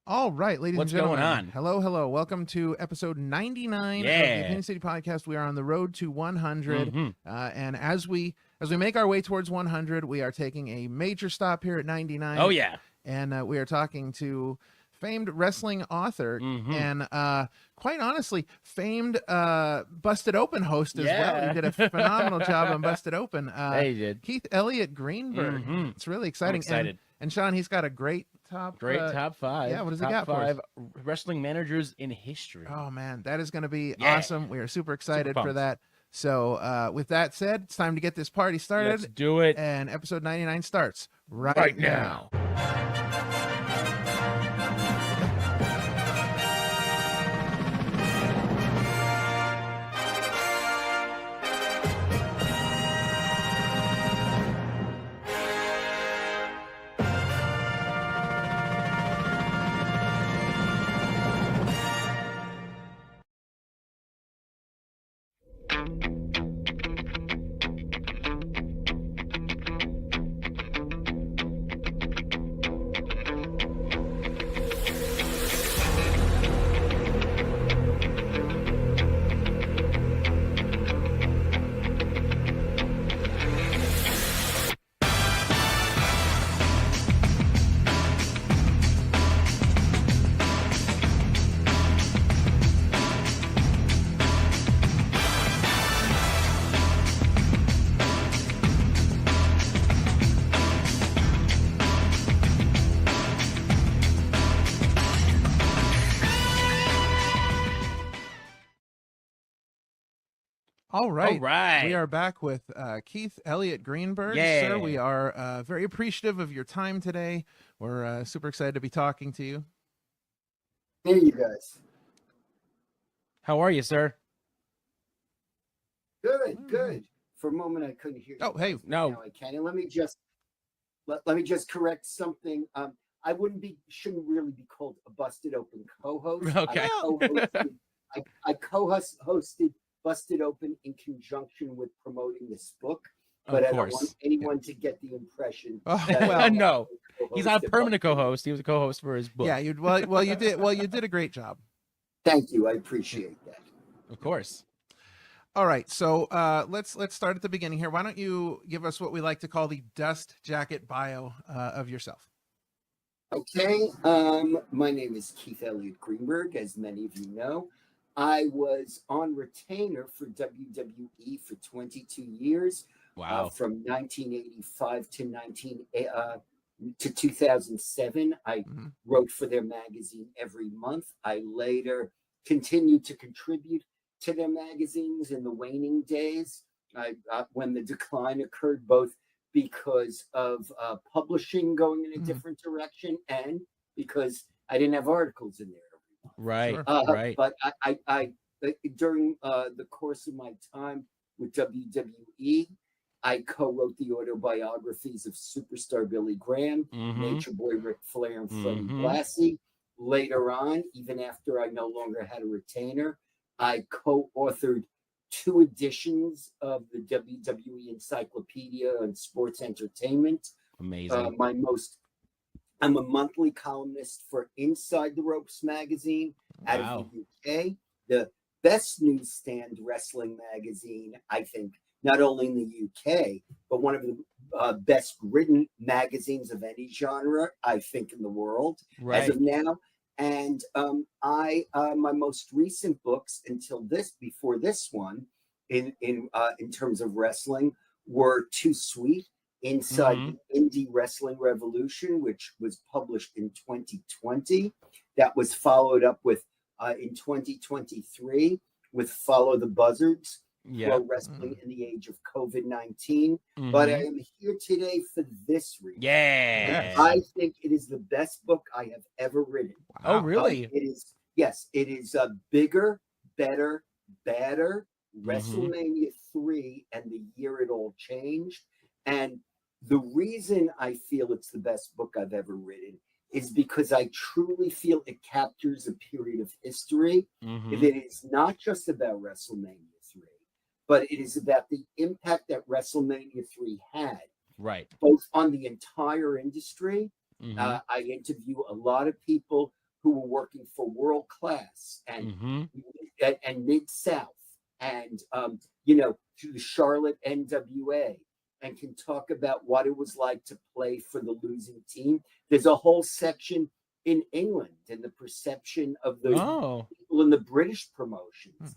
All right, ladies What's and gentlemen. going on? Hello, hello. Welcome to episode 99 of the Yeah. Opinion City Podcast. We are on the road to 100. Mhm. And as we make our way towards 100, we are taking a major stop here at 99. Oh yeah. And we are talking to famed wrestling author Mhm. and quite honestly, famed Busted Open host as well. Yeah. You did a phenomenal job on Busted Open. Yeah, you did. Keith Elliott Greenberg. Mhm. It's really exciting. I'm excited. And Sean, he's got a great top top 5. yeah, what does he top got for us? 5 wrestling managers in history. Oh man, that is going to be Yeah. awesome. We are super excited Super for pumped. that. So with that said, it's time to get this party started. Let's do it And episode 99 starts right, right now. now. All right. All right. We are back with Keith Elliott Greenberg. Yeah. Sir, we are very appreciative of your time today. We're super excited to be talking to you. Hey, you guys. How are you, sir? Good. For a moment, I couldn't hear you. Oh, hey. No. Now I can. And let me just correct something. I shouldn't really be called a Busted Open co-host. Okay. I co-hosted Busted Open in conjunction with promoting this book, but Of I don't course. want anyone to get the impression. Oh, that well, I No. He's not a co-hosted permanent Busted. co-host. He was a co-host for his book. Yeah, you did a great job. Thank you. I appreciate that. Of course. All right, so let's start at the beginning here. Why don't you give us what we like to call the dust jacket bio of yourself? Okay, my name is Keith Elliott Greenberg, as many of you know. I was on retainer for WWE for 22 years, Wow. from 1985 to 2007. I Mhm. wrote for their magazine every month. I later continued to contribute to their magazines in the waning days, when the decline occurred, both because of publishing going in a Mhm. different direction and because I didn't have articles in there. Right. Sure. Right. But I during the course of my time with WWE, I co-wrote the autobiographies of superstar Billy Graham, Mhm. Nature Boy Ric Flair, and Freddie Mhm. Blassie. Later on, even after I no longer had a retainer, I co-authored 2 editions of the WWE Encyclopedia and Sports Entertainment. Amazing. I'm a monthly columnist for Inside the Ropes magazine out Wow. of the UK, the best newsstand wrestling magazine, I think, not only in the UK, but one of the best written magazines of any genre, I think, in the world Right. as of now. And my most recent books before this one, in terms of wrestling, were Too Sweet, Inside Mhm. the Indie Wrestling Revolution, which was published in 2020. That was followed up with in 2023 with Follow the Buzzards, Yeah. Pro Wrestling in the Age of COVID-19. But I Mhm. am here today for this reason. Yeah. I think it is the best book I have ever written. Oh, really? It is, yes, it is bigger, better, badder, Mhm. WrestleMania 3 and the year it all changed. And the reason I feel it's the best book I've ever written is because I truly feel it captures a period of history. Mhm. That is not just about WrestleMania 3, but it is about the impact that WrestleMania 3 had, Right. both on the entire industry. Mhm. I interview a lot of people who were working for World Class Mm-hmm. and Mid South and you know, to the Charlotte NWA, and can talk about what it was like to play for the losing team. There's a whole section in England and the perception of those Oh, people in the British promotions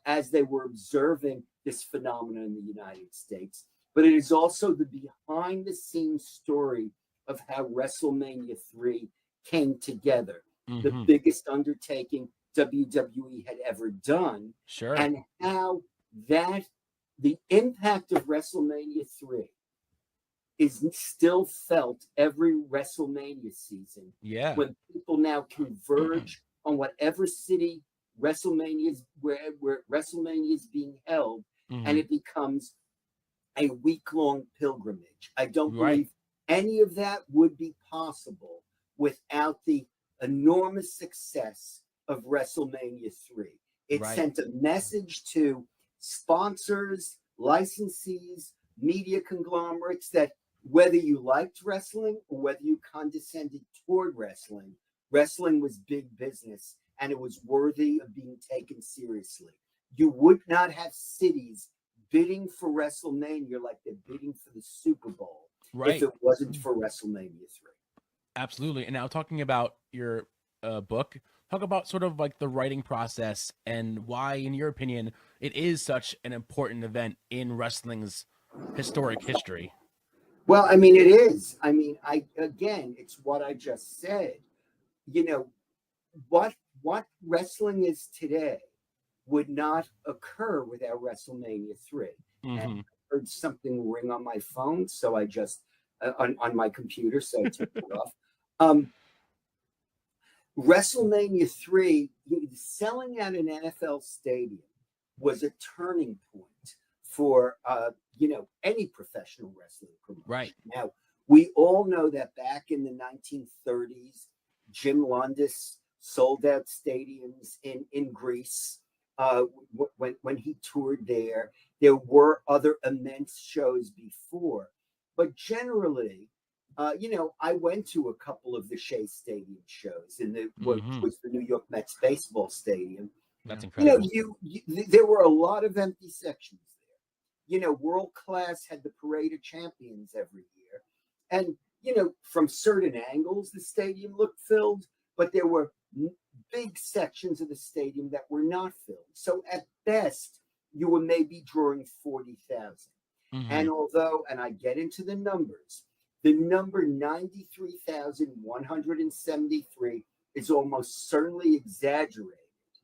as they were observing this phenomenon in the United States. But it is also the behind the scenes story of how WrestleMania 3 came together, the mm-hmm. biggest undertaking WWE had ever done, Sure. and how that the impact of WrestleMania 3 is still felt every WrestleMania season Yeah. when people now converge on whatever city WrestleMania is where WrestleMania is being held, Mm-hmm. and it becomes a week-long pilgrimage. I don't Right. believe any of that would be possible without the enormous success of WrestleMania 3. It Right. sent a message to sponsors, licensees, media conglomerates that whether you liked wrestling or whether you condescended toward wrestling, wrestling was big business and it was worthy of being taken seriously. You would not have cities bidding for WrestleMania like they're bidding for the Super Bowl Right. if it wasn't for WrestleMania 3. Absolutely. And now talking about your book, talk about sort of like the writing process and why, in your opinion, it is such an important event in wrestling's historic history. Well, I mean, it is. I mean, it's what I just said. You know, what wrestling is today would not occur without WrestleMania 3. Mm-hmm. And I heard something ring on my phone, so I just on my computer, so I took it off. WrestleMania 3, selling out an NFL stadium was a turning point for any professional wrestling promotion. Right. Now, we all know that back in the 1930s, Jim Lundis sold out stadiums in Greece when he toured there. There were other immense shows before, but generally, I went to a couple of the Shea Stadium shows which was the New York Mets baseball stadium. That's incredible. There were a lot of empty sections there. World Class had the Parade of Champions every year, and from certain angles the stadium looked filled, but there were big sections of the stadium that were not filled. So at best, you were maybe drawing 40,000. Mm-hmm. And although, and I get into the numbers, the number 93,173 is almost certainly exaggerated.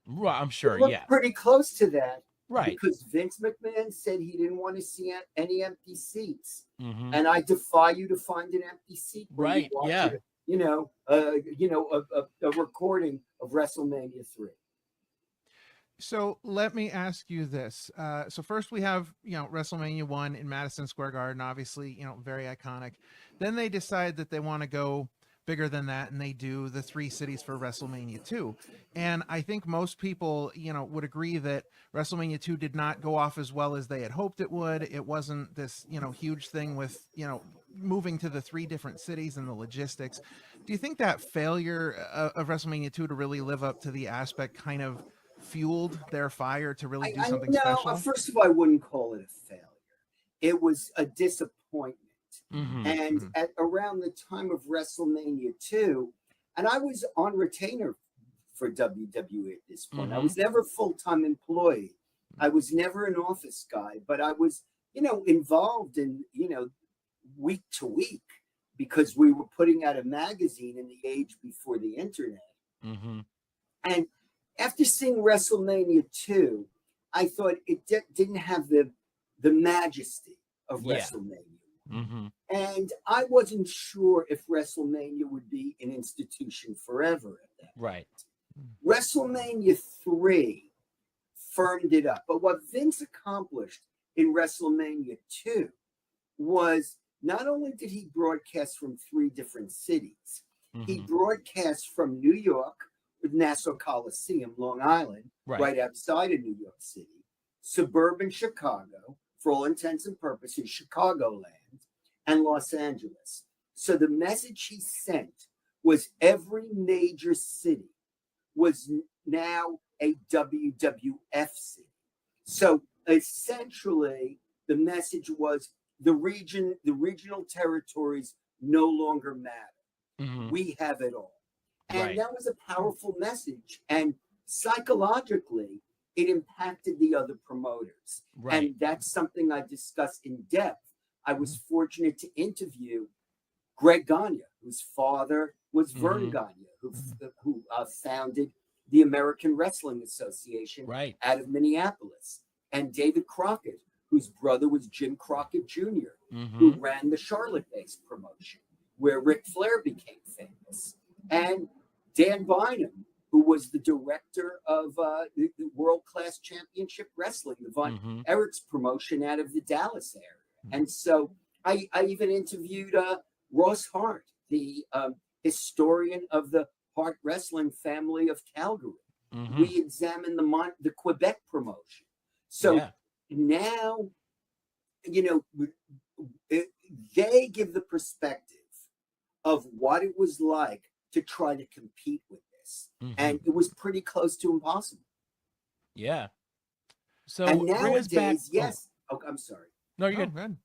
Right, I'm sure. Yeah. Pretty close to that. Right. Because Vince McMahon said he didn't want to see any empty seats. Mm-hmm. And I defy you to find an empty seat. Right. Yeah. A recording of WrestleMania 3. So let me ask you this. So first we have, WrestleMania 1 in Madison Square Garden, obviously, very iconic. Then they decide that they want to go bigger than that, and they do the 3 cities for WrestleMania 2. And I think most people, would agree that WrestleMania 2 did not go off as well as they had hoped it would. It wasn't this, huge thing with, moving to the 3 different cities and the logistics. Do you think that failure of WrestleMania 2 to really live up to the aspect kind of fueled their fire to really do something special? First of all, I wouldn't call it a failure. It was a disappointment. Mm-hmm. And at around the time of WrestleMania 2, and I was on retainer for WWE at this point. Mm-hmm. I was never a full-time employee. I was never an office guy, but I was, involved in, week to week, because we were putting out a magazine in the age before the internet. Mm-hmm. And after seeing WrestleMania 2, I thought it didn't have the majesty of WrestleMania. Mm-hmm. And I wasn't sure if WrestleMania would be an institution forever at that. Right. WrestleMania 3 firmed it up. But what Vince accomplished in WrestleMania 2 was not only did he broadcast from 3 different cities, he broadcast from New York with Nassau Coliseum, Long Island, right outside of New York City, suburban Chicago, for all intents and purposes, Chicagoland, and Los Angeles. So the message he sent was every major city was now a WWF city. So essentially, the message was the regional territories no longer matter. Mhm. We have it all. And Right. that was a powerful message. And psychologically, it impacted the other promoters. Right. And that's something I discussed in depth. I was fortunate to interview Greg Gagne, whose father was Vern Mhm. Gagne, who founded the American Wrestling Association Right. out of Minneapolis, and David Crockett, whose brother was Jim Crockett Jr., who Mhm. ran the Charlotte-based promotion, where Ric Flair became famous, and Dan Bynum, who was the director of the World Class Championship Wrestling, the Von Mhm. Erich's promotion out of the Dallas area. And so I even interviewed Ross Hart, the historian of the Hart wrestling family of Calgary. Mhm. We examined the Quebec promotion. So Yeah. now, you know, they give the perspective of what it was like to try to compete with this. Mhm. And it was pretty close to impossible. Yeah. So And bring us back. nowadays, yes. Oh, I'm sorry. No, you're Oh, good. good.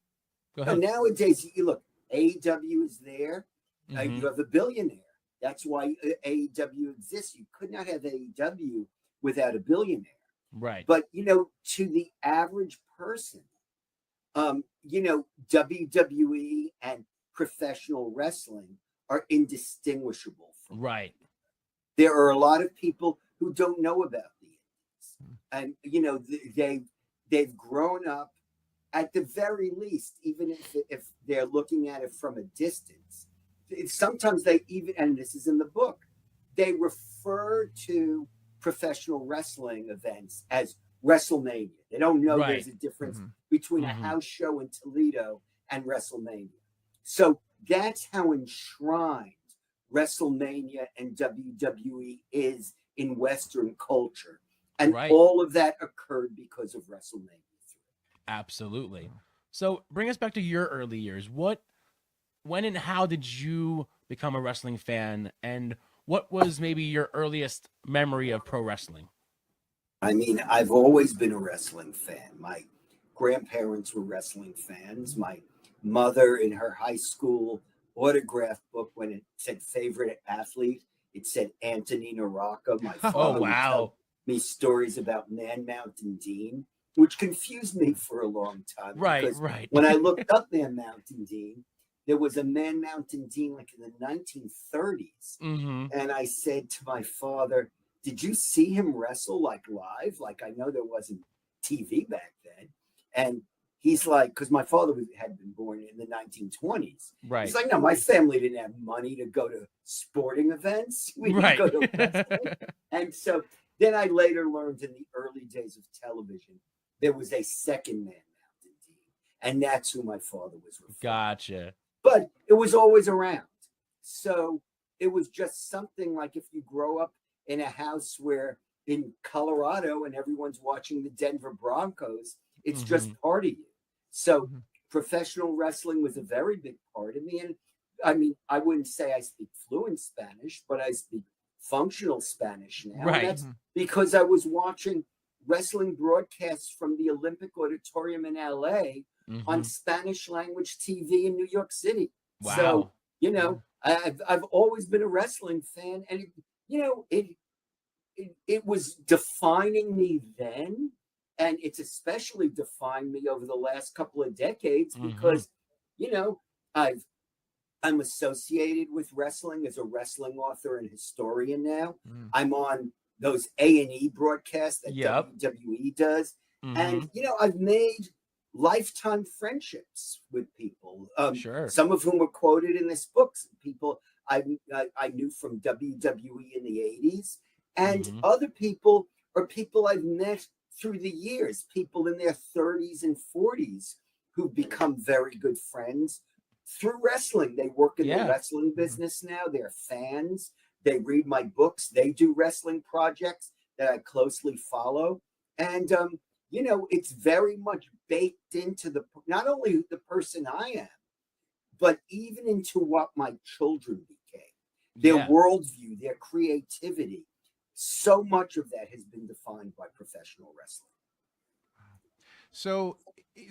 Go And ahead. nowadays, you look, AEW is there. Mhm. You have a billionaire. That's why AEW exists. You could not have AEW without a billionaire. Right. But, you know, to the average person, you know, WWE and professional wrestling are indistinguishable from Right. there are a lot of people who don't know about the indies, and you know they've grown up at the very least, even if they're looking at it from a distance. Sometimes they even, and this is in the book, they refer to professional wrestling events as WrestleMania. They don't know Right. there's a difference Mhm. between a Mhm. house show in Toledo and WrestleMania. So that's how enshrined WrestleMania and WWE is in Western culture. And Right. all of that occurred because of WrestleMania 3. Absolutely. So bring us back to your early years. When and how did you become a wrestling fan, and what was maybe your earliest memory of pro wrestling? I mean, I've always been a wrestling fan. My grandparents were wrestling fans. My mother, in her high school autograph book, when it said favorite athlete, it said Antonina Rocca. My Oh, father would tell wow. me stories about Man Mountain Dean, which confused me for a long time Right. because Right. when I looked up Man Mountain Dean, there was a Man Mountain Dean like in the 1930s. Mhm. And I said to my father, did you see him wrestle like live? Like, I know there wasn't TV back then. And he's like, because my father had been born in the 1920s. Right. He's like, no, my family didn't have money to go to sporting events. We didn't Right. go to wrestling. And so then I later learned in the early days of television, there was a second Man Mountain Dean. And that's who my father was referring to. Gotcha. But it was always around. So it was just something like if you grow up in a house where in Colorado and everyone's watching the Denver Broncos, it's just part of you. So professional wrestling was a very big part of me. And I mean, I wouldn't say I speak fluent Spanish, but I speak functional Spanish now. Right. And that's because I was watching wrestling broadcasts from the Olympic Auditorium in LA on Mhm. Spanish language TV in New York City. Wow. So, you know, I've always been a wrestling fan, and you know, it was defining me then, and it's especially defined me over the last couple of decades because, you know, I'm associated with wrestling as a wrestling author and historian now. I'm on those A&E broadcasts that Yep. WWE does, and you know, I've made lifetime friendships with people. Sure. Some of whom were quoted in this book. People I knew from WWE in the 80s, and other people are people I've met through the years. People in their 30s and 40s who've become very good friends through wrestling. They work in the wrestling business now. They're fans. They read my books. They do wrestling projects that I closely follow, and you know, it's very much baked into not only the person I am, but even into what my children became. their Yeah. worldview, their creativity. So much of that has been defined by professional wrestling. So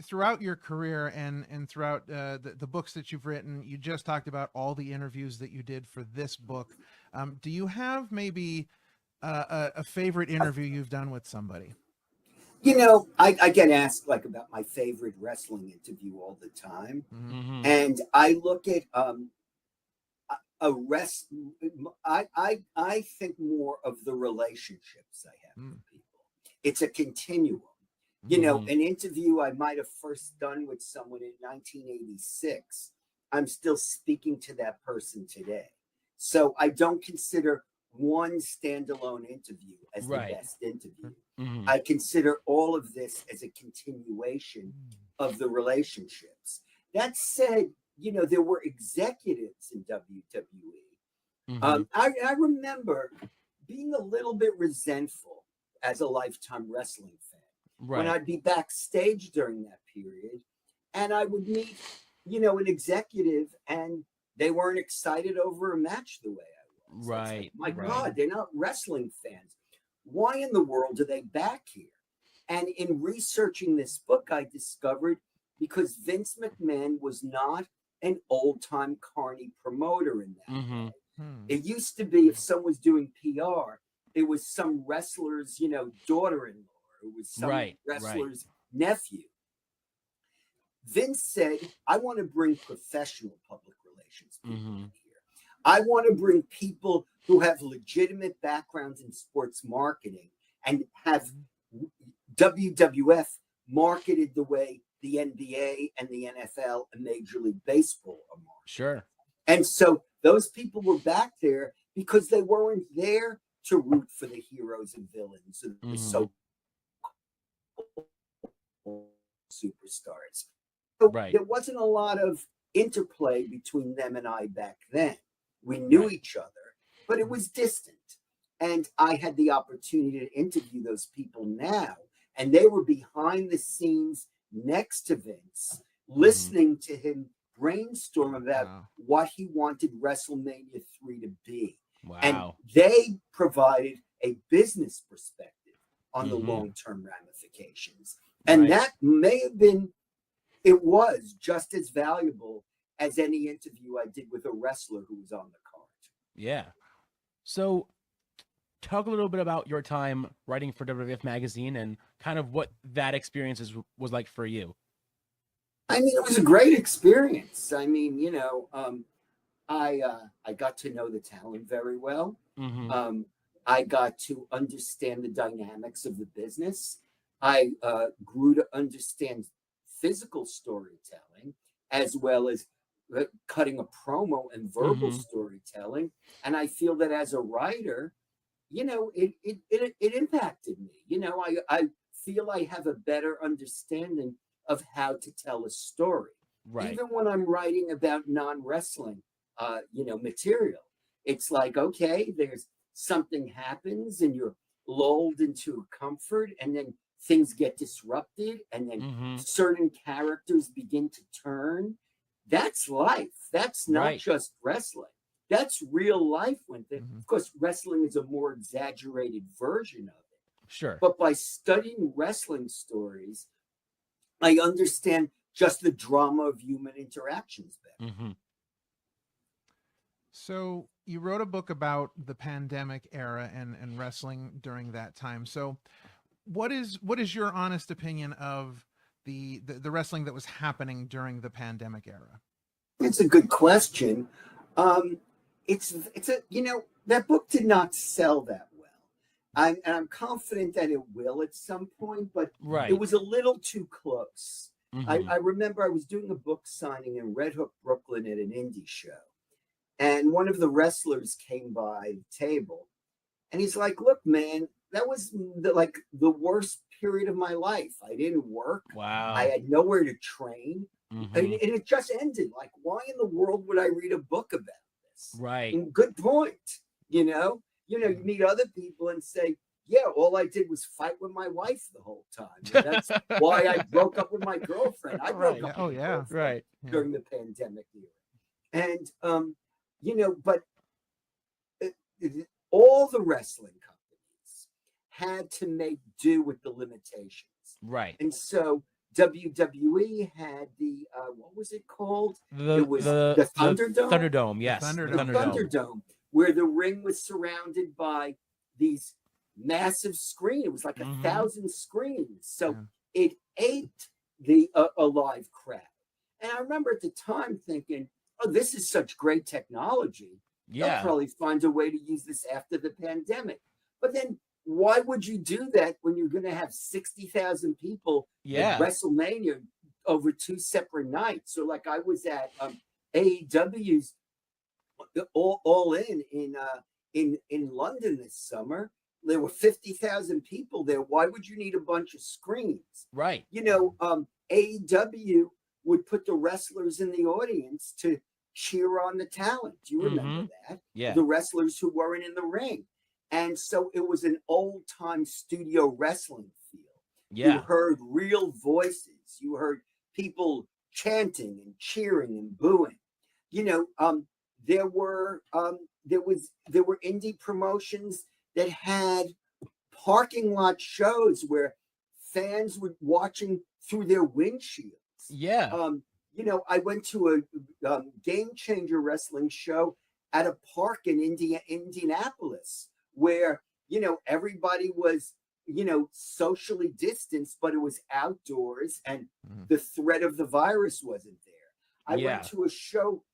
throughout your career and throughout the books that you've written, you just talked about all the interviews that you did for this book. Do you have maybe a favorite interview you've done with somebody? You know, I get asked like about my favorite wrestling interview all the time. Mhm. Mm-hmm. And I look at a rest. I think more of the relationships I have with people. It's a continuum. You know, Mhm. an interview I might have first done with someone in 1986, I'm still speaking to that person today. So I don't consider one standalone interview as the Right. best interview. Mm-hmm. I consider all of this as a continuation of the relationships. That said, you know, there were executives in WWE. Mm-hmm. I remember being a little bit resentful as a lifetime wrestling fan when Right. I'd be backstage during that period and I would meet, you know, an executive and they weren't excited over a match the way I was. It's like, Right. my Right. God, they're not wrestling fans. Why in the world are they back here? And in researching this book, I discovered because Vince McMahon was not an old time carny promoter in that Mm-hmm. way. Hmm. It used to be if someone was doing PR, it was some wrestler's, you know, daughter-in-law. It was some Right. wrestler's nephew. Vince said, I want to bring professional public relations people Mm-hmm. in here. I want to bring people who have legitimate backgrounds in sports marketing and have WWF marketed the way the NBA and the NFL and Major League Baseball are marketed. Sure. And so those people were back there because they weren't there to root for the heroes and villains of the Mhm. so superstars. So Right. there wasn't a lot of interplay between them and I back then. We knew Right. each other, but it was distant. And I had the opportunity to interview those people now, and they were behind the scenes next to Vince, listening to him brainstorm about Wow. what he wanted WrestleMania 3 to be. And Wow. they provided a business perspective on the Mhm. long-term ramifications. And Right. that may have been, it was just as valuable as any interview I did with a wrestler who was on the card. Yeah. So talk a little bit about your time writing for WWF Magazine and kind of what that experience was like for you. I mean, it was a great experience. I mean, you know, I got to know the talent very well. Mm-hmm. I got to understand the dynamics of the business. I grew to understand physical storytelling as well as cutting a promo and verbal Mhm. storytelling. And I feel that as a writer, you know, it impacted me. You know, I feel I have a better understanding of how to tell a story. Right. Even when I'm writing about non-wrestling, you know, material, it's like, okay, there's something happens and you're lulled into comfort and then things get disrupted and then Mm-hmm. certain characters begin to turn. That's life. That's not Right. just wrestling. That's real life. Mhm. Of course, wrestling is a more exaggerated version of it. Sure. But by studying wrestling stories, I understand just the drama of human interactions better. Mm-hmm. So you wrote a book about the pandemic era and wrestling during that time. So what is your honest opinion of the wrestling that was happening during the pandemic era? It's a good question. It's a, you know, that book did not sell that well. I'm confident that it will at some point, but Right. it was a little too close. Mhm. I remember I was doing a book signing in Red Hook, Brooklyn at an indie show. And one of the wrestlers came by the table and he's like, look, man, that was the worst period of my life. I didn't work. Wow. I had nowhere to train. Mhm. And it just ended. Like, why in the world would I read a book about this? Right. And good point. You meet other people and say, yeah, all I did was fight with my wife the whole time. And that's why I broke up with my girlfriend. I broke Right. up Oh, with my yeah. girlfriend Right. Yeah. during the pandemic year. And, but all the wrestling companies had to make do with the limitations. Right. And so WWE had the what was it called? The It was the Thunderdome. Thunderdome, yes. Thunderdome. The The Thunderdome. Thunderdome, where the ring was surrounded by these massive screens. It was like Mhm. 1,000 screens. So Yeah. it ate the a live crowd. And I remember at the time thinking, oh, this is such great technology. They'll Yeah. probably find a way to use this after the pandemic. But then why would you do that when you're going to have 60,000 people Yeah. at WrestleMania over 2 separate nights? So like I was at AEW's all in London this summer. There were 50,000 people there. Why would you need a bunch of screens? Right. You know, AEW would put the wrestlers in the audience to cheer on the talent. You remember that? Yeah. The wrestlers who weren't in the ring. And so it was an old time studio wrestling feel. You Yeah. heard real voices. You heard people chanting and cheering and booing. You know, there were indie promotions that had parking lot shows where fans were watching through their windshields. Yeah. You know, I went to a Game Changer wrestling show at a park in Indianapolis where, you know, everybody was, you know, socially distanced, but it was outdoors and the threat of the virus wasn't there. I Yeah. went to a show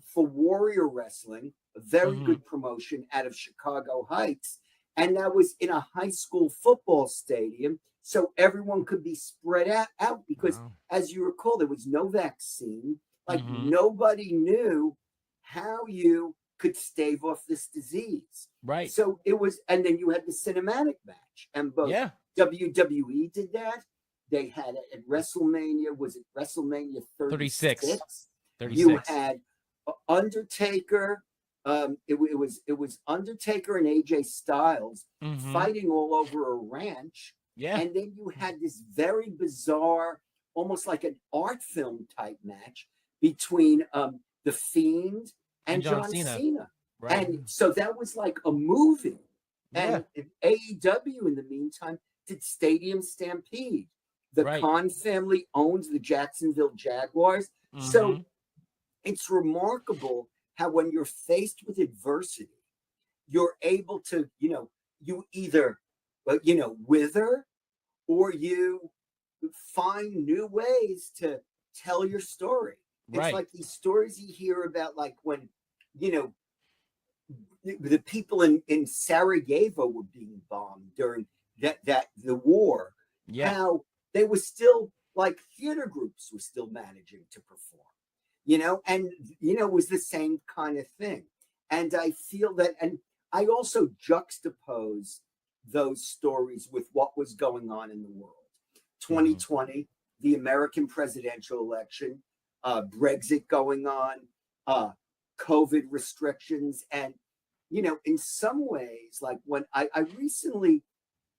for Warrior Wrestling, a very Mhm. good promotion out of Chicago Heights. And that was in a high school football stadium. So everyone could be spread out because, Wow. as you recall, there was no vaccine. Like Mhm. nobody knew how you could stave off this disease. Right. So it was, and then you had the cinematic match, and both Yeah. WWE did that. They had it at WrestleMania. Was it WrestleMania 36? 36. You had Undertaker. It was Undertaker and AJ Styles Mhm. fighting all over a ranch. Yeah. And then you had this very bizarre, almost like an art film type match between The Fiend and John Cena. Right. And so that was like a movie. Yeah. And AEW, in the meantime, did Stadium Stampede. The Right. Khan family owns the Jacksonville Jaguars. So Mhm. it's remarkable how when you're faced with adversity, you're able to, you know, you either, you know, wither or you find new ways to tell your story. It's Right. like these stories you hear about, like when, you know, the people in Sarajevo were being bombed during the war. Yeah. How they were still, like, theater groups were still managing to perform, you know, and you know, it was the same kind of thing. And I feel that, and I also juxtapose those stories with what was going on in the world. 2020, the American presidential election, Brexit going on, COVID restrictions, and you know, in some ways, like when I recently,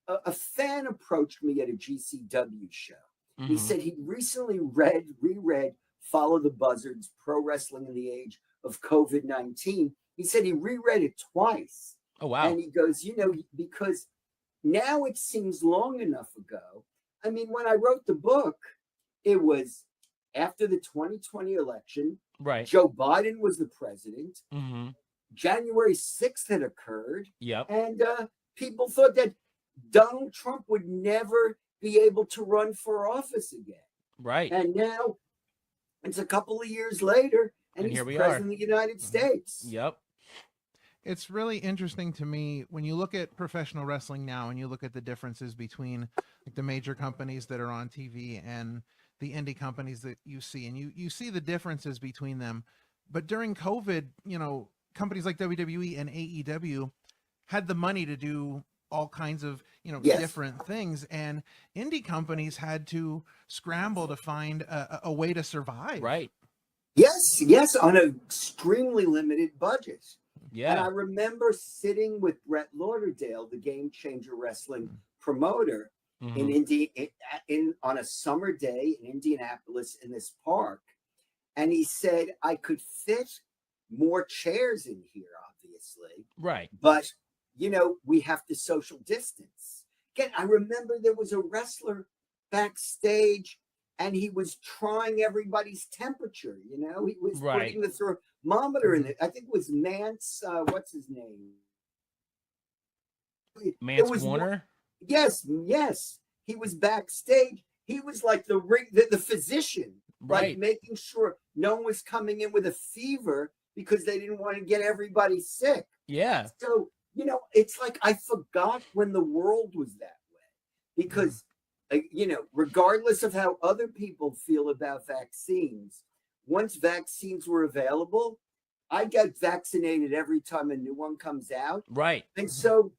a fan approached me at a GCW show. He Mhm. said he recently reread Follow the Buzzards, Pro Wrestling in the Age of COVID-19. He said he reread it twice. Oh wow. And he goes, you know, because now it seems long enough ago. I mean, when I wrote the book, it was after the 2020 election. Right. Joe Biden was the president. Mhm. January 6th had occurred. Yep. And people thought that Donald Trump would never be able to run for office again. Right. And now it's a couple of years later, and And he's here we president are. of the United States. Yep. It's really interesting to me when you look at professional wrestling now and you look at the differences between like the major companies that are on TV and the indie companies that you see, and you see the differences between them. But during COVID, you know, companies like WWE and AEW had the money to do all kinds of, you know, Yes. different things, and indie companies had to scramble to find a way to survive. Right. Yes, on an extremely limited budget. And I Yeah. remember sitting with Brett Lauderdale, the Game Changer Wrestling promoter, in Mhm. on a summer day in Indianapolis in this park, and he said I could fit more chairs in here, obviously, obviously, Right. but we have to social distance. Again, I remember there was a wrestler backstage and he was trying everybody's temperature. He was Right. putting the thermometer in it. I think it was Mance. What's his name? Mance was Warner. Yes. He was backstage. He was like the physician, Right. like making sure no one was coming in with a fever because they didn't want to get everybody sick. Yeah. So, it's like I forgot when the world was that way because, regardless of how other people feel about vaccines, once vaccines were available, I get vaccinated every time a new one comes out. Right. And so,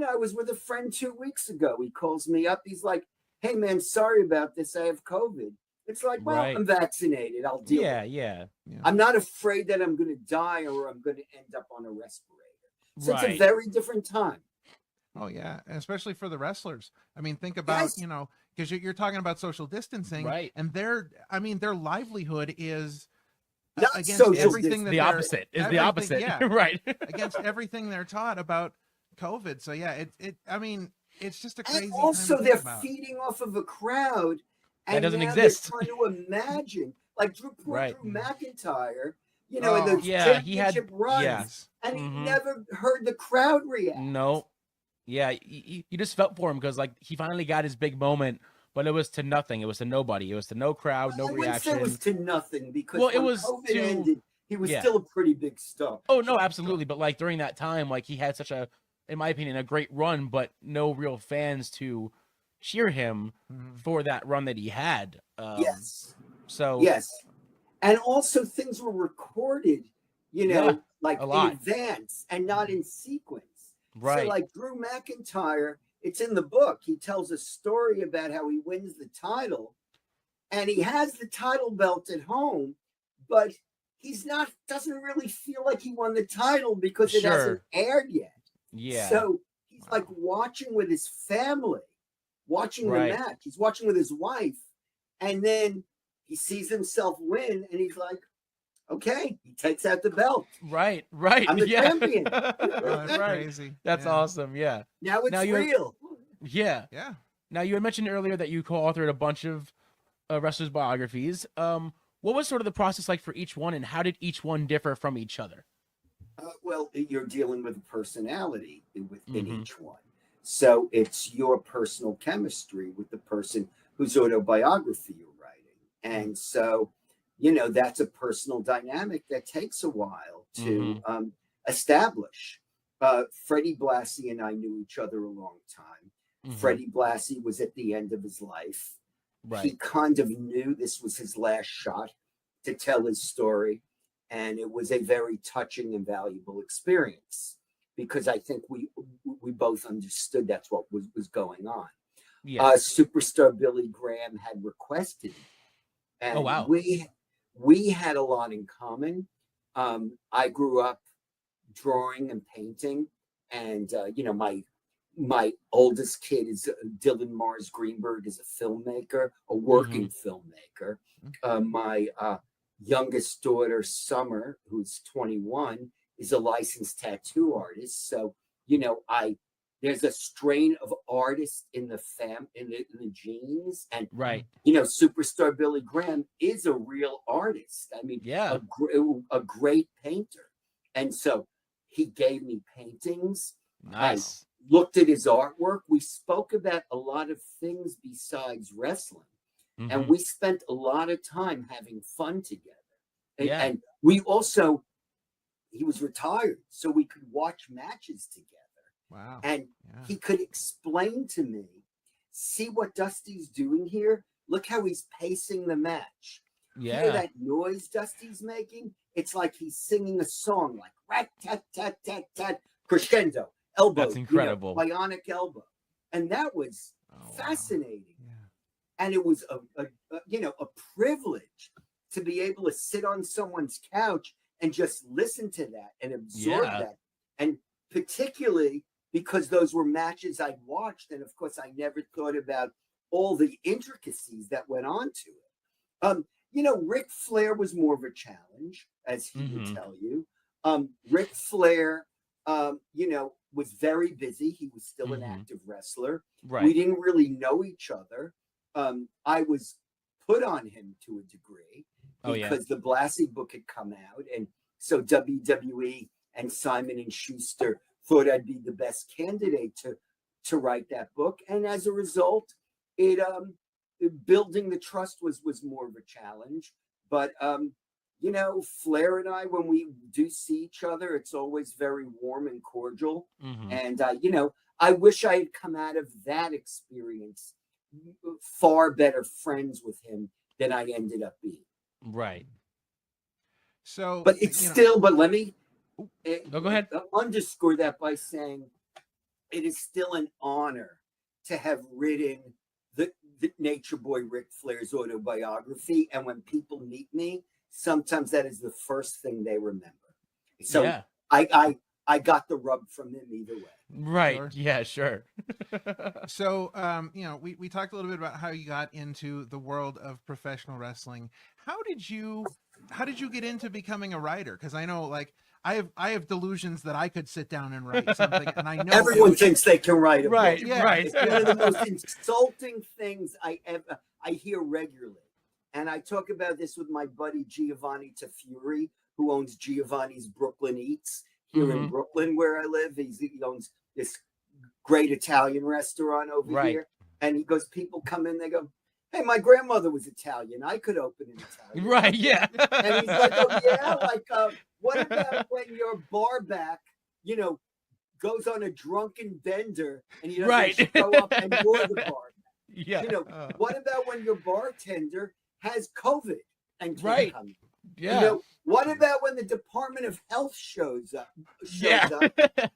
I was with a friend 2 weeks ago. He calls me up. He's like, "Hey, man, sorry about this. I have COVID." It's like, well, Right. I'm vaccinated. I'll deal with it. Yeah. I'm not afraid that I'm going to die or I'm going to end up on a respirator. So it's a Right. very different time. Oh yeah, and especially for the wrestlers. I mean, think about, Yes. because you're talking about social distancing, Right. and their livelihood is Not against social everything that The they're- opposite is the everything- opposite. Yeah, Right. against everything they're taught about COVID. So yeah, it's just a crazy And time also, to they're think about. feeding off of a crowd That doesn't now exist. They're trying to imagine, like Drew Right. McIntyre, in Oh, those yeah, he had- championship runs, yeah. and he Mhm. never heard the crowd react. No. Yeah, you just felt for him because like he finally got his big moment, but it was to nothing. It was to nobody. It was to no crowd, no I wouldn't say reaction. it was to nothing because Well, it when was COVID to- ended, he was yeah. still a pretty big star. Oh no, absolutely. But like during that time, like he had such a, in my opinion, a great run, but no real fans to cheer him Mhm. for that run that he had. Yes. So Yes. And also things were recorded, Yeah, like a in lot. advance and not in sequence. Right. So like Drew McIntyre, it's in the book. He tells a story about how he wins the title and he has the title belt at home, but doesn't really feel like he won the title because it hasn't Sure. aired yet. Yeah. So he's like Wow. watching with his family, watching Right. the match. He's watching with his wife, and then he sees himself win, and he's like, "Okay." He takes out the belt. Right. I'm the yeah. champion. Oh, that's Right. crazy. That's Yeah. awesome. Yeah. Now it's Now you're- real. Yeah. Yeah. Now you had mentioned earlier that you co-authored a bunch of wrestlers' biographies. What was sort of the process like for each one, and how did each one differ from each other? Well, you're dealing with a personality within Mhm. each one. So it's your personal chemistry with the person whose autobiography you're writing. And so, that's a personal dynamic that takes a while to establish. Freddie Blassie and I knew each other a long time. Mhm. Freddie Blassie was at the end of his life. He Right. kind of knew this was his last shot to tell his story. And it was a very touching and valuable experience because I think we both understood that's what was going on. Yeah. Superstar Billy Graham had requested it, and Oh, wow. we had a lot in common. I grew up drawing and painting, and my oldest kid is Dylan Mars Greenberg, is a filmmaker, a working filmmaker. My youngest daughter, Summer, who's 21, is a licensed tattoo artist. So, there's a strain of artists in the in the genes, and Right. Superstar Billy Graham is a real artist. I mean, Yeah. a great painter, and so he gave me paintings. Nice. Looked at his artwork. We spoke about a lot of things besides wrestling. Mhm. And we spent a lot of time having fun together. And, Yeah. and we also, he was retired, so we could watch matches together. Wow. And Yeah. he could explain to me, see what Dusty's doing here? Look how he's pacing the match. Hear Yeah. that noise Dusty's making? It's like he's singing a song, like rat tat tat tat tat, crescendo, elbow. That's incredible. Bionic elbow. And that was Oh, wow. fascinating. Yeah. And it was a privilege to be able to sit on someone's couch and just listen to that and absorb Yeah. that. And particularly because those were matches I'd watched, and of course I never thought about all the intricacies that went on to it. Ric Flair was more of a challenge, as he would Mhm. tell you. Ric Flair was very busy. He was still an Mhm. active wrestler. We Right. didn't really know each other. I was put on him to a degree Oh yeah. because the Blassie book had come out, and so WWE and Simon and Schuster thought I'd be the best candidate to write that book, and as a result, it building the trust was more of a challenge. But Flair and I, when we do see each other, it's always very warm and cordial. Mhm. And I wish I had come out of that experience far better friends with him than I ended up being. Right. So, But it's still, but let me No, go ahead. underscore that by saying it is still an honor to have written the Nature Boy Ric Flair's autobiography. And when people meet me, sometimes that is the first thing they remember. So Yeah. I got the rub from him either way. Right. Sure. Yeah, sure. So, we talked a little bit about how you got into the world of professional wrestling. How did you get into becoming a writer? Because I know, like, I have delusions that I could sit down and write something, and I know Everyone thinks they can write a Right, book. Yeah. right. It's one of the most insulting things I hear regularly. And I talk about this with my buddy Giovanni Tafuri, who owns Giovanni's Brooklyn Eats here in Mhm. Brooklyn, where I live. He owns this great Italian restaurant over Right. here. And he goes, people come in, they go, hey, my grandmother was Italian. I could open an Italian. Right, yeah. And he's like, oh, yeah? Like, what about when your bar back, goes on a drunken bender and he doesn't Right. show up and you're the bar back? Yeah. What about when your bartender has COVID and can't Right. come in? Yeah. What about when the Department of Health shows up Yeah.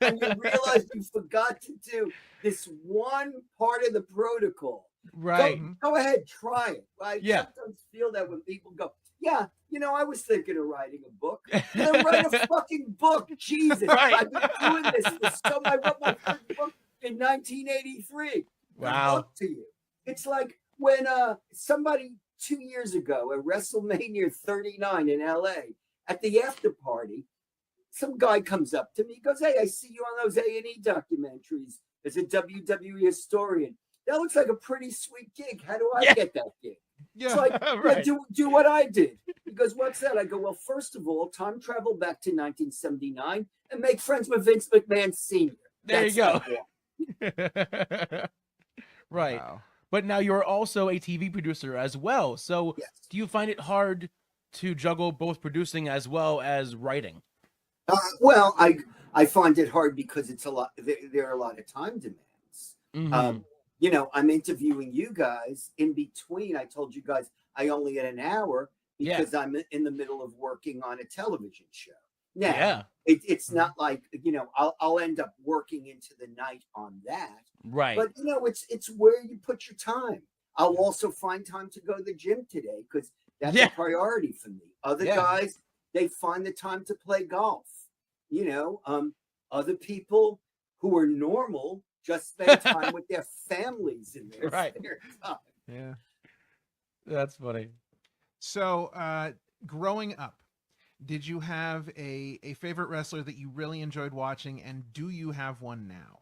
and you realize you forgot to do this one part of the protocol? Right. Go ahead, try it. I Yeah. sometimes feel that when people go, yeah, I was thinking of writing a book. Then write a fucking book. Jesus. Right. I've been doing this I wrote my first book in 1983. Wow. Good luck to you. It's like when somebody 2 years ago at WrestleMania 39 in LA at the after party, some guy comes up to me, goes, hey, I see you on those A&E documentaries as a WWE historian. That looks like a pretty sweet gig. How do I Yeah. get that gig? Yeah. It's like, Right. do what I did. He goes, what's that? I go, well, first of all, time travel back to 1979 and make friends with Vince McMahon Sr. There you go. step one. Right. Wow. But now you're also a TV producer as well. So Yes. do you find it hard to juggle both producing as well as writing? Well, I find it hard because it's a lot. There are a lot of time demands. Mhm. I'm interviewing you guys in between. I told you guys I only had an hour Yeah. because I'm in the middle of working on a television show. Now, Yeah. it's not like I'll end up working into the night on that. Right. But it's where you put your time. I'll also find time to go to the gym today because that's Yeah. a priority for me. Other Yeah. guys, they find the time to play golf. Other people who are normal just spend time with their families in their Right. spare time. Yeah. That's funny. So, growing up, did you have a favorite wrestler that you really enjoyed watching, and do you have one now?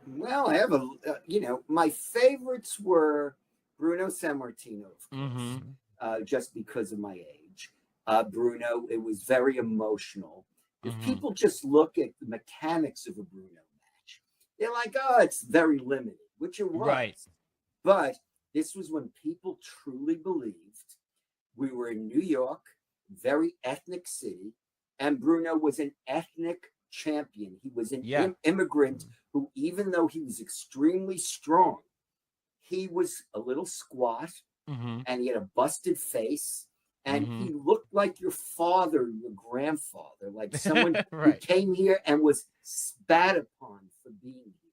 Well, I have my favorites were Bruno Sammartino, of course, Mhm. just because of my age. Bruno, it was very emotional. If Mhm. people just look at the mechanics of a Bruno match, they're like, oh, it's very limited, which it was. Right. But this was when people truly believed we were in New York, very ethnic city, and Bruno was an ethnic champion. He was an Yeah. immigrant who, even though he was extremely strong, he was a little squat Mhm. and he had a busted face. And Mhm. he looked like your father, your grandfather, like someone who Right. came here and was spat upon for being here.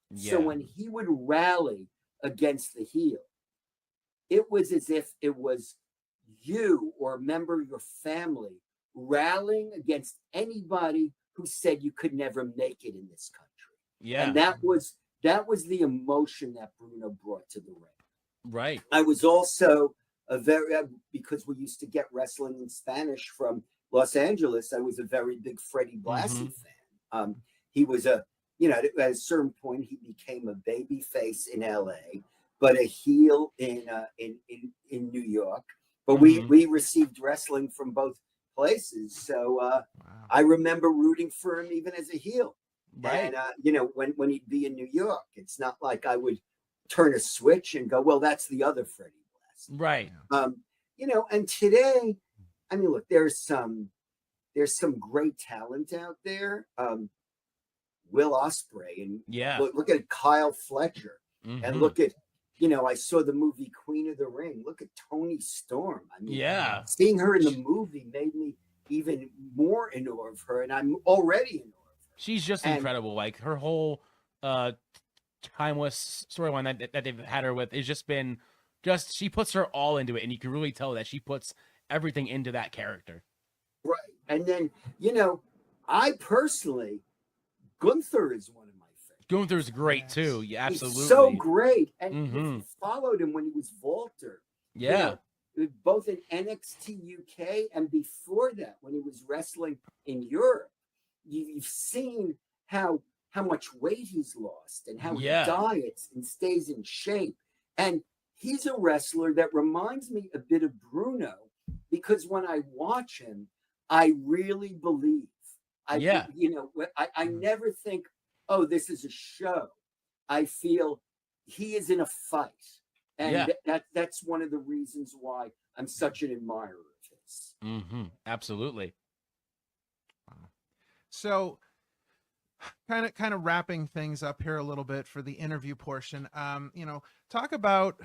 Yeah. So when he would rally against the heel, it was as if it was you or a member of your family rallying against anybody who said you could never make it in this country. Yeah. And that was the emotion that Bruno brought to the ring. Right. I was also because we used to get wrestling in Spanish from Los Angeles. I was a very big Freddie Blassie Mhm. fan. He was at a certain point, he became a baby face in LA, but a heel in New York. But we received wrestling from both places. So Wow. I remember rooting for him even as a heel. Right. And when he'd be in New York, it's not like I would turn a switch and go, well, that's the other Freddie Blassie. Right. And today, I mean, look, there's some great talent out there. Will Ospreay, and Yeah. look at Kyle Fletcher, and Mhm. look at, I saw the movie Queen of the Ring. Look at Toni Storm. I mean, Yeah. seeing her in the movie made me even more in awe of her, and I'm already in awe of her. She's just And- incredible. Like her whole timeless storyline that they've had her with has just been she puts her all into it, and you can really tell that she puts everything into that character. Right. And then, I personally, Gunther is one of my favorites. Gunther's great Yes. too. Yeah, absolutely. He's so great. And if Mhm. you followed him when he was Walter, Yeah. both in NXT UK and before that, when he was wrestling in Europe, you've seen how much weight he's lost and how Yeah. he diets and stays in shape. And he's a wrestler that reminds me a bit of Bruno, because when I watch him, I really believe. Yeah. I never think, oh, this is a show. I feel he is in a fight. And that's one of the reasons why I'm such an admirer of his. Absolutely. So kind of wrapping things up here a little bit for the interview portion. Talk about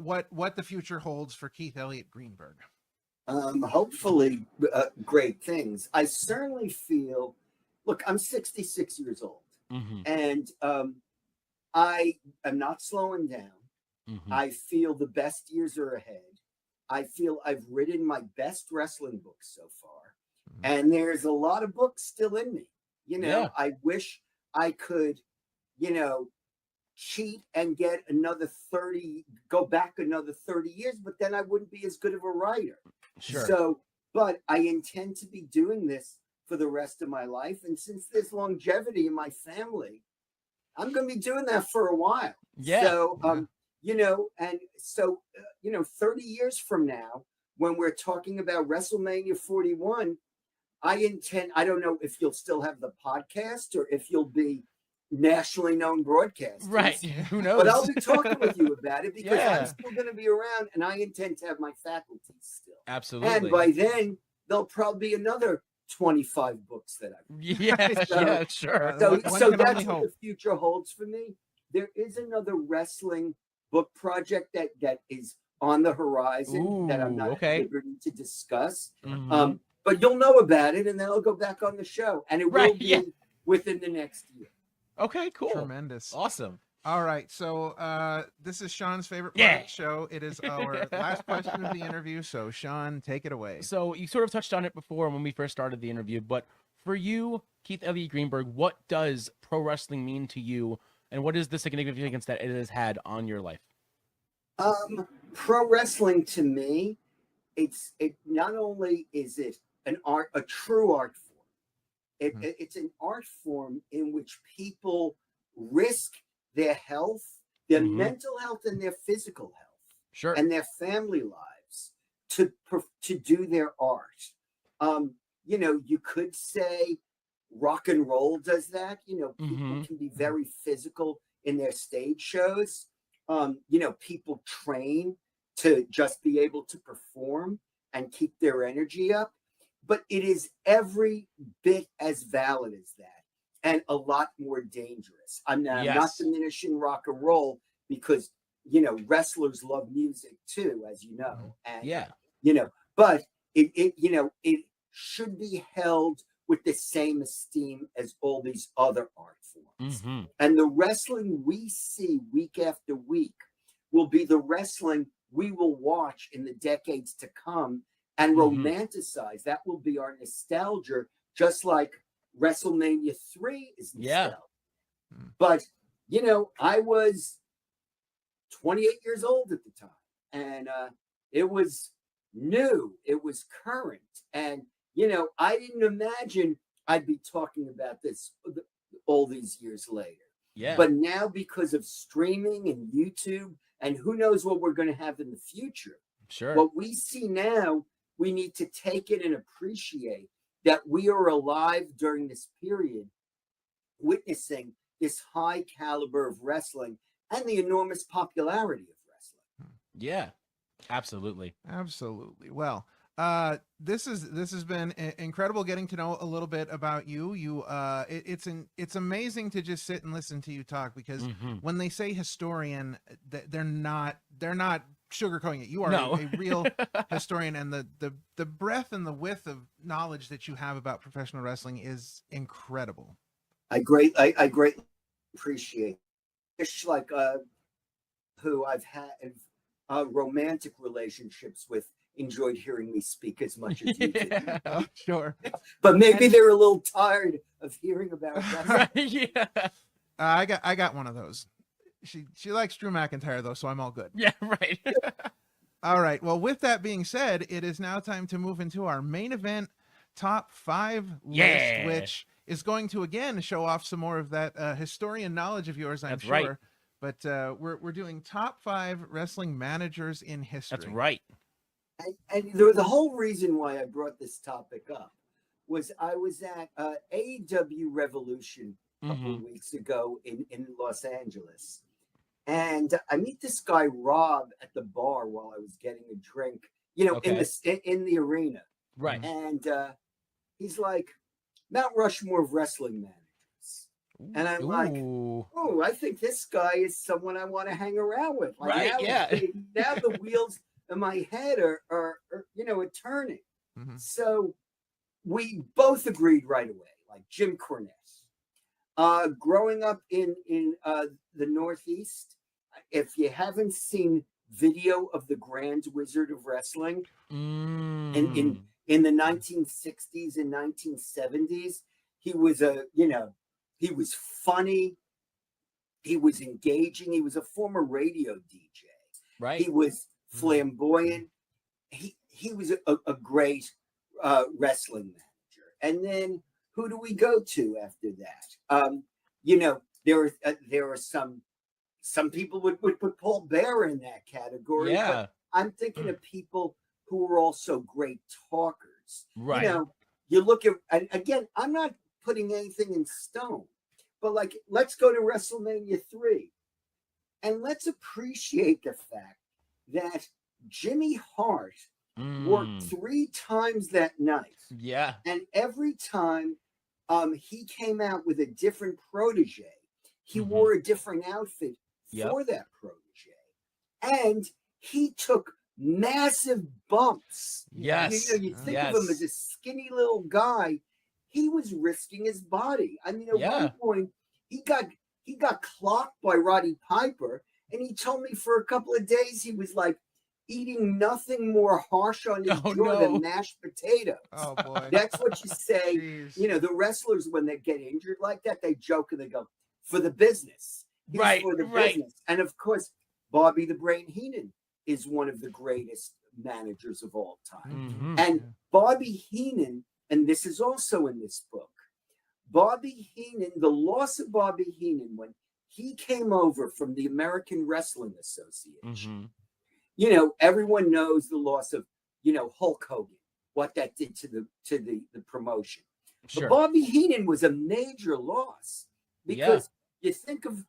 what the future holds for Keith Elliott Greenberg. Hopefully great things. I certainly feel, look, I'm 66 years old, and I am not slowing down. I feel the best years are ahead. I feel I've written my best wrestling books so far, and there's a lot of books still in me. I wish I could, cheat and get go back another 30 years, but then I wouldn't be as good of a writer. Sure. So, but I intend to be doing this for the rest of my life. And since there's longevity in my family, I'm going to be doing that for a while. Yeah. So, 30 years from now, when we're talking about WrestleMania 41, I don't know if you'll still have the podcast or if you'll be nationally known broadcasters. Right. Who knows? But I'll be talking with you about it because Yeah. I'm still going to be around, and I intend to have my faculties still. Absolutely. And by then, there'll probably be another 25 books that I've Yeah. So- Yeah. Sure. So, One so can only that's what hope. the future holds for me. There is another wrestling book project that is on the horizon that I'm Ooh, not okay. at liberty to discuss. Mhm. But you'll know about it, and then I'll go back on the show, and it will Right, be yeah. within the next year. Okay. Cool. Tremendous. Awesome. All right. So this is Sean's favorite part Yeah. of the show. It is our last question of the interview. So Sean, take it away. So you sort of touched on it before when we first started the interview, but for you, Keith Elliott Greenberg, what does pro wrestling mean to you, and what is the significance that it has had on your life? Pro wrestling to me, it not only is it a true art form. It's an art form in which people risk their health, their mental health, and their physical health, Sure. and their family lives to do their art. You could say rock and roll does that. People can be very physical in their stage shows. People train to just be able to perform and keep their energy up. But it is every bit as valid as that, and a lot more dangerous. I'm not diminishing rock and roll because wrestlers love music too, as you know. And but it should be held with the same esteem as all these other art forms. And the wrestling we see week after week will be the wrestling we will watch in the decades to come and romanticize. That will be our nostalgia, just like WrestleMania 3 is nostalgia. But, I was 28 years old at the time, and it was new, it was current. And, I didn't imagine I'd be talking about this all these years later. Yeah. But now, because of streaming and YouTube, and who knows what we're going to have in the future, Sure. what we see now, we need to take it and appreciate that we are alive during this period, witnessing this high caliber of wrestling and the enormous popularity of wrestling. Yeah. Absolutely. Absolutely. Well, this has been incredible getting to know a little bit about you. It's amazing to just sit and listen to you talk, because Mhm. when they say historian, they're not sugarcoating it. You are No. a real historian, and the breadth and the width of knowledge that you have about professional wrestling is incredible. I greatly appreciate it. Like who I've had romantic relationships with enjoyed hearing me speak as much as you do. Yeah. Oh, sure. But maybe they're a little tired of hearing about wrestling. Right. Yeah. I got one of those. She likes Drew McIntyre though, so I'm all good. Yeah. Right. All right. Well, with that being said, it is now time to move into our main event top 5 Yeah. list, which is going to again show off some more of that historian knowledge of yours, I'm That's sure. right. But we're doing top 5 wrestling managers in history. That's right. And the whole reason why I brought this topic up was I was at AEW Revolution a couple of weeks ago in Los Angeles. And I meet this guy, Rob, at the bar while I was getting a drink, in the arena. Right. And he's like, Mount Rushmore of wrestling managers. And I'm like, Ooh. oh, I think this guy is someone I want to hang around with. Like, Right, now, yeah. Now the wheels in my head are turning. Mhm. So we both agreed right away, like Jim Cornette. Growing up in the Northeast, if you haven't seen video of the Grand Wizard of Wrestling in the 1960s and 1970s, he was he was funny, he was engaging, he was a former radio DJ, Right. he was flamboyant, he was a great wrestling manager. And then who do we go to after that? There are some people would put Paul Bearer in that category. Yeah. But I'm thinking of people who are also great talkers. Right. You look at, and again, I'm not putting anything in stone, but like, let's go to WrestleMania 3 and let's appreciate the fact that Jimmy Hart worked 3 times that night. Yeah. And every time he came out with a different protege, he wore a different outfit for that protege. And he took massive bumps. Yes. You think of him as a skinny little guy. He was risking his body. I mean, at one point, he got clocked by Roddy Piper, and he told me for a couple of days he was like eating nothing more harsh on his jaw than mashed potatoes. Oh boy. That's what you say. Jeez. The wrestlers, when they get injured like that, they joke and they go, for the business. He's for the business. And of course, Bobby the Brain Heenan is one of the greatest managers of all time. And Bobby Heenan, and this is also in this book, Bobby Heenan, the loss of Bobby Heenan when he came over from the American Wrestling Association. Everyone knows the loss of, Hulk Hogan, what that did to the promotion. Sure. But Bobby Heenan was a major loss because you think of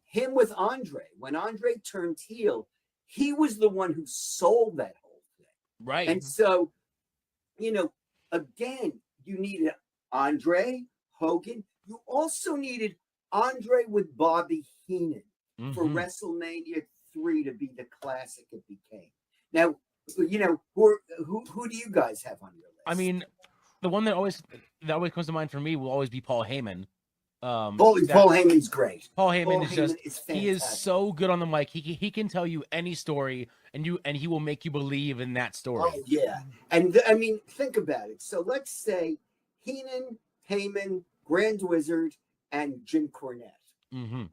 him with Andre. When Andre turned heel, he was the one who sold that whole thing. Right. And so, again, you needed Andre, Hogan. You also needed Andre with Bobby Heenan for WrestleMania 3 to be the classic it became. Now, who do you guys have on your list? I mean, the one that always comes to mind for me will always be Paul Heyman. Paul Heyman's great. Paul Heyman is just fantastic. He is so good on the mic. He can tell you any story, and he will make you believe in that story. Oh yeah, and I mean, think about it. So let's say Heenan, Heyman, Grand Wizard, and Jim Cornette.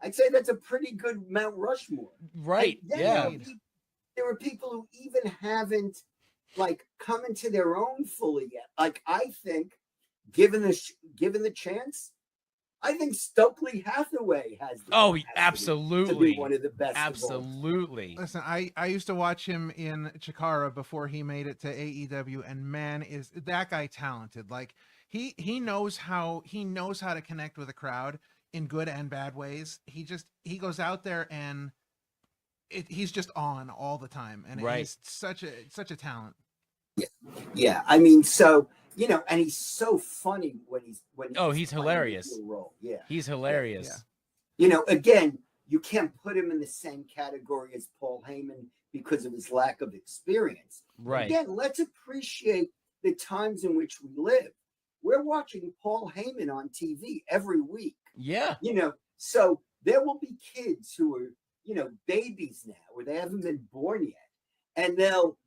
I'd say that's a pretty good Mount Rushmore. Right. Yeah. There are people who even haven't come into their own fully yet. Like, I think given the chance, I think Stokely Hathaway has the Oh, capacity to absolutely. be one of the best of all. Absolutely. Listen, I used to watch him in Chikara before he made it to AEW, and man, is that guy talented. Like he knows how to connect with a crowd in good and bad ways. He goes out there and he's just on all the time, and Right. he's such a talent. Yeah, I mean, so and he's so funny when he's Oh, he's he's playing the hilarious. heel role. Yeah, He's hilarious. Again, you can't put him in the same category as Paul Heyman because of his lack of experience. Right. Again, let's appreciate the times in which we live. We're watching Paul Heyman on TV every week. Yeah. So there will be kids who are, babies now, or they haven't been born yet. And they'll,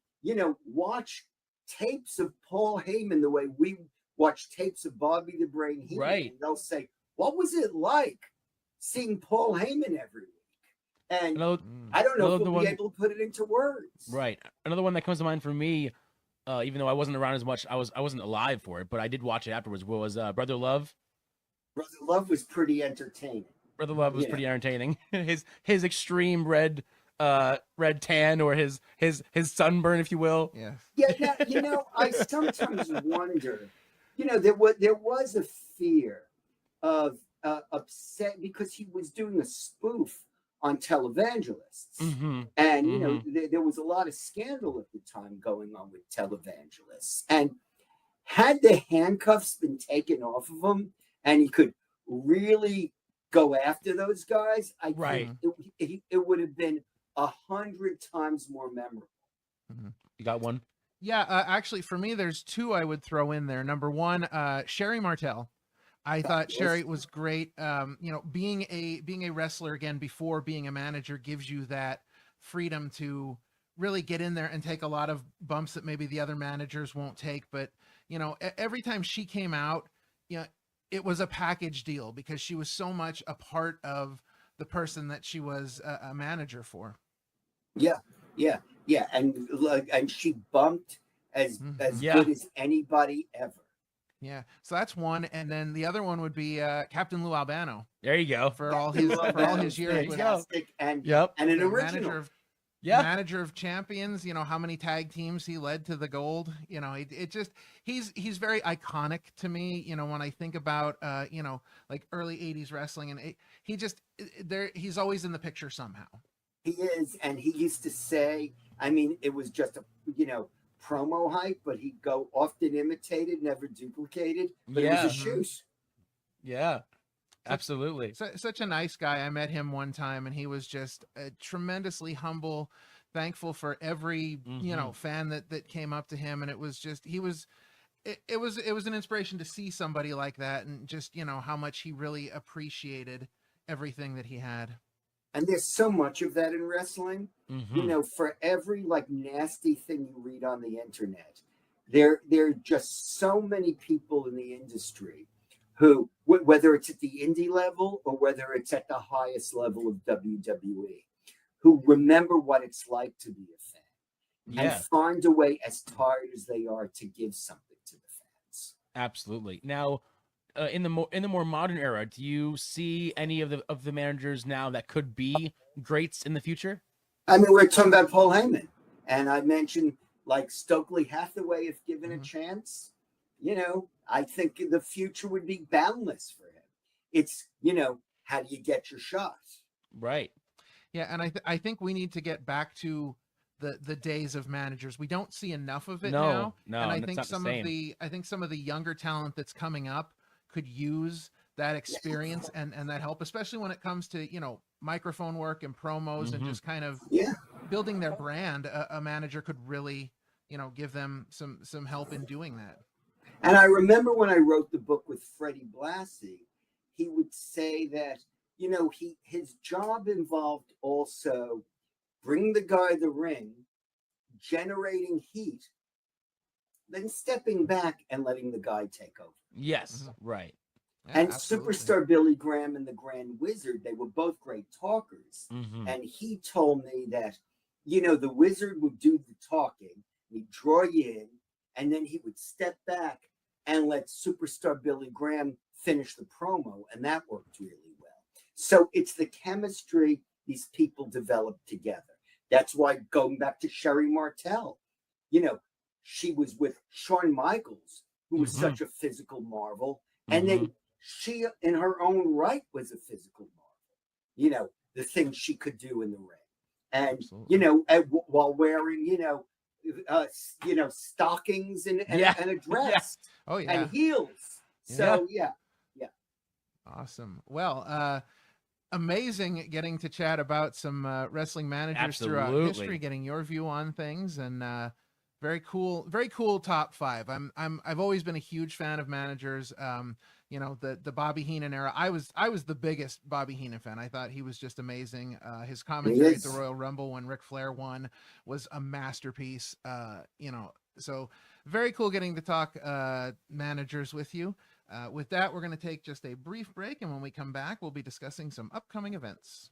watch tapes of Paul Heyman the way we watch tapes of Bobby the Brain Heenan. Right. And they'll say, what was it like seeing Paul Heyman every week? And I don't know if we'll be able to put it into words. Right. Another one that comes to mind for me, even though I wasn't around as much, I wasn't alive for it, but I did watch it afterwards, was Brother Love. Brother Love was pretty entertaining. Brother Love was pretty entertaining. His extreme red tan, or his sunburn, if you will. Yeah. Yeah. Now, I sometimes wonder, there was a fear of upset because he was doing a spoof on televangelists. Mm-hmm. And, there was a lot of scandal at the time going on with televangelists. And had the handcuffs been taken off of him and he could really go after those guys, I think it would have been 100 times more memorable. You got one? Yeah, actually, for me, there's two I would throw in there. Number one, Sherry Martel. I thought Sherry was great. Being a wrestler again before being a manager gives you that freedom to really get in there and take a lot of bumps that maybe the other managers won't take. But every time she came out, it was a package deal because she was so much a part of the person that she was a manager for. Yeah, and she bumped as good as anybody ever. Yeah, so that's one, and then the other one would be Captain Lou Albano. There you go. For all his years with and manager an original manager of champions. How many tag teams he led to the gold. He's very iconic to me. When I think about like early '80s wrestling, and he's always in the picture somehow. He is, and he used to say, I mean, it was just a promo hype, but he'd go often imitated, never duplicated. But it was a shoot. Yeah, absolutely. Such a nice guy. I met him one time, and he was just tremendously humble, thankful for every fan that came up to him, and it was just it was an inspiration to see somebody like that, and just how much he really appreciated everything that he had. And there's so much of that in wrestling. For every nasty thing you read on the internet, there are just so many people in the industry who, whether it's at the indie level or whether it's at the highest level of WWE, who remember what it's like to be a fan and find a way, as tired as they are, to give something to the fans. Absolutely. Now, in the more modern era, do you see any of the managers now that could be greats in the future? I mean, we're talking about Paul Heyman, and I mentioned Stokely Hathaway, if given a chance. I think the future would be boundless for him. It's how do you get your shot? Right. Yeah, and I think we need to get back to the days of managers. We don't see enough of it now. No, and I think some of the younger talent that's coming up could use that experience and that help, especially when it comes to microphone work and promos and just kind of building their brand. A manager could really give them some help in doing that. And I remember when I wrote the book with Freddie Blassie, he would say that his job involved also bringing the guy the ring, generating heat, then stepping back and letting the guy take over. Yes, right. Yeah, and absolutely. Superstar Billy Graham and the Grand Wizard, they were both great talkers. And he told me that, the Wizard would do the talking, he'd draw you in, and then he would step back and let superstar Billy Graham finish the promo, and that worked really well. So it's the chemistry these people develop together. That's why, going back to Sherry Martel, she was with Shawn Michaels, who was such a physical marvel, and then she, in her own right, was a physical marvel. The things she could do in the ring, and Absolutely. while wearing stockings and a dress Oh yeah. and heels. So yeah. Awesome. Well, amazing getting to chat about some wrestling managers throughout Absolutely. history, getting your view on things, and very cool top five. I've always been a huge fan of managers. The Bobby Heenan era. I was the biggest Bobby Heenan fan. I thought he was just amazing. His commentary at the Royal Rumble when Ric Flair won was a masterpiece. So very cool getting to talk managers with you. With that, we're going to take just a brief break, and when we come back, we'll be discussing some upcoming events.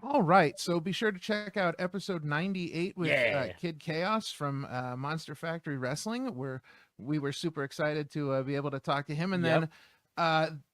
All right, so be sure to check out episode 98 with Kid Chaos from Monster Factory Wrestling, where we were super excited to be able to talk to him. And then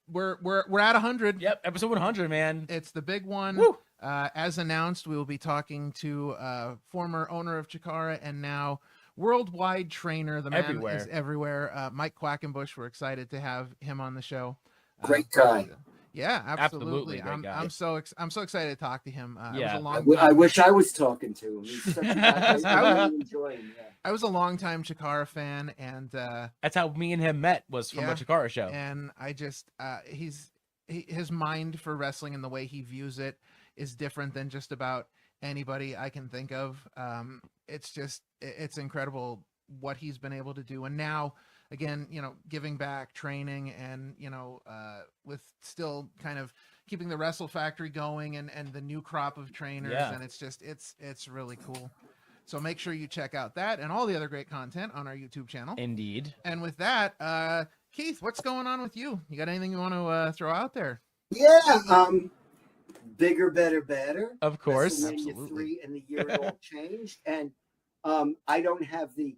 we're at 100. Yep, episode 100, man. It's the big one. Woo! As announced, we will be talking to former owner of Chikara and now worldwide trainer. The man is everywhere. Mike Quackenbush. We're excited to have him on the show. Great guy. Yeah, absolutely. Great guy. I'm so excited to talk to him. I wish I was talking to him. He's such a guy. I really enjoy him. Yeah. I was a longtime Chikara fan, and that's how me and him met, was from a Chikara show. And I just his mind for wrestling and the way he views it is different than just about anybody I can think of. It's incredible what he's been able to do, and now, again, giving back, training, and with still kind of keeping the Wrestle Factory going and the new crop of trainers, and it's really cool. So make sure you check out that and all the other great content on our YouTube channel. Indeed. And with that, Keith, what's going on with you? You got anything you want to throw out there? Yeah, bigger, better. Of course, WrestleMania 3 and the year it all changed, and I don't have the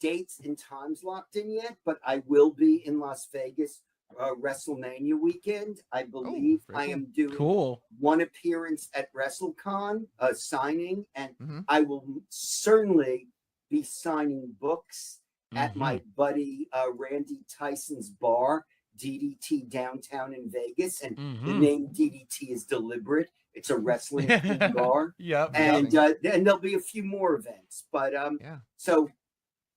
dates and times locked in yet, but I will be in Las Vegas WrestleMania weekend. I believe I am doing one appearance at WrestleCon, signing, and I will certainly be signing books at my buddy Randy Tyson's bar, DDT downtown in Vegas, and the name DDT is deliberate. It's a wrestling bar. And there'll be a few more events, but so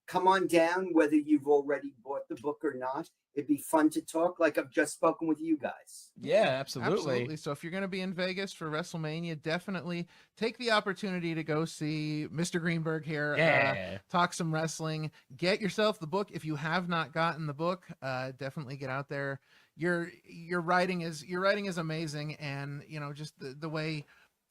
come on down, whether you've already bought the book or not. It'd be fun to talk like I've just spoken with you guys. Yeah, absolutely. So if you're going to be in Vegas for WrestleMania, definitely take the opportunity to go see Mr. Greenberg here, talk some wrestling, get yourself the book. If you have not gotten the book, definitely get out there. Your writing is amazing. And, just the way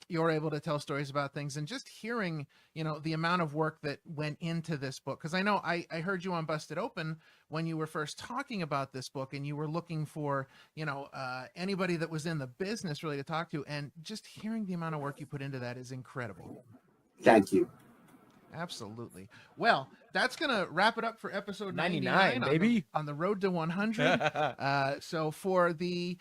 you're able to tell stories about things, and just hearing, the amount of work that went into this book. Because I know I heard you on Busted Open when you were first talking about this book, and you were looking for, anybody that was in the business really to talk to, and just hearing the amount of work you put into that is incredible. Thank you. Absolutely. Well, that's going to wrap it up for episode 99 baby. On the road to 100. So for the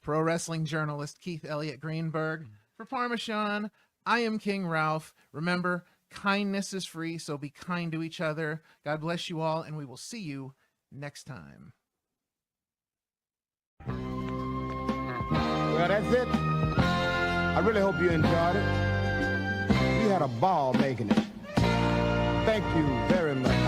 pro wrestling journalist, Keith Elliott Greenberg, for Parmesan, I am King Ralph. Remember, kindness is free, so be kind to each other. God bless you all, and we will see you next time. Well, that's it. I really hope you enjoyed it. We had a ball making it. Thank you very much.